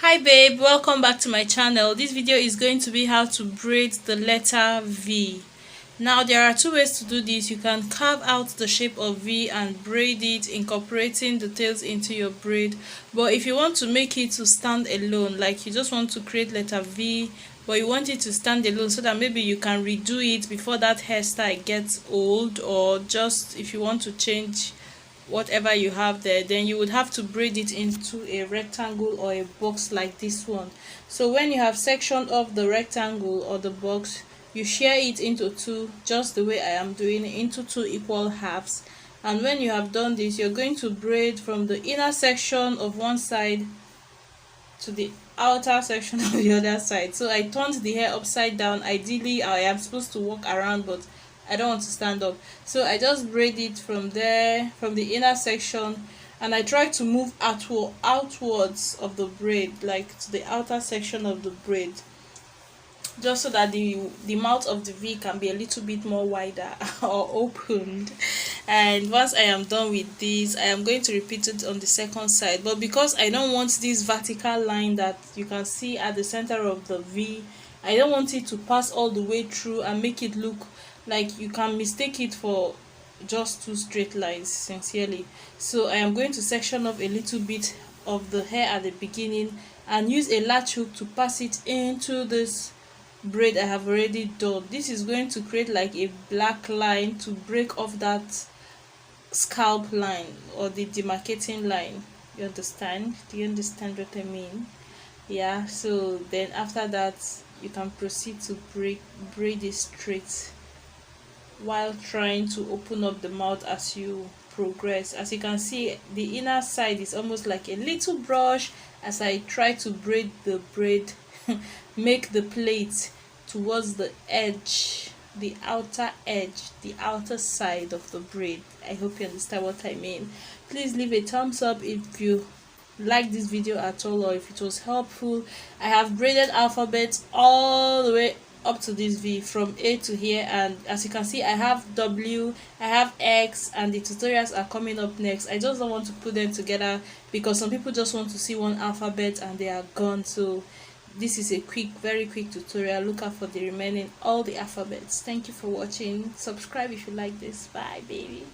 Hi babe, welcome back to my channel. This video is going to be how to braid the letter V. Now there are two ways to do this. You can carve out the shape of V and braid it, incorporating the tails into your braid. But if you want to make it to stand alone, like you just want to create letter V but you want it to stand alone so that maybe you can redo it before that hairstyle gets old, or just if you want to change whatever you have there, then you would have to braid it into a rectangle or a box like this one. So when you have section of the rectangle or the box, you share it into two, just the way I am doing, into two equal halves. And when you have done this, you're going to braid from the inner section of one side to the outer section of the other side. So I turned the hair upside down. Ideally I am supposed to walk around, but I don't want to stand up, so I just braid it from there, from the inner section, and I try to move outwards of the braid, like to the outer section of the braid, just so that the mouth of the V can be a little bit more wider or opened. And once I am done with this, I am going to repeat it on the second side. But because I don't want this vertical line that you can see at the center of the V, I don't want it to pass all the way through and make it look like you can mistake it for just two straight lines, sincerely. So I am going to section off a little bit of the hair at the beginning and use a latch hook to pass it into this braid I have already done. This is going to create like a black line to break off that scalp line or the demarcating line. You understand? Do you understand what I mean? Yeah. So then after that, you can proceed to braid it straight while trying to open up the mouth as you progress. As you can see, the inner side is almost like a little brush as I try to braid the braid make the plait towards the edge, the outer edge, the outer side of the braid. I hope you understand what I mean. Please leave a thumbs up if you like this video at all, or if it was helpful. I have braided alphabets all the way up to this V, from A to here, and as you can see I have W, I have X, and the tutorials are coming up next. I just don't want to put them together because some people just want to see one alphabet and they are gone. So this is a quick, very quick tutorial. Look out for the remaining all the alphabets. Thank you for watching. Subscribe if you like this. Bye baby.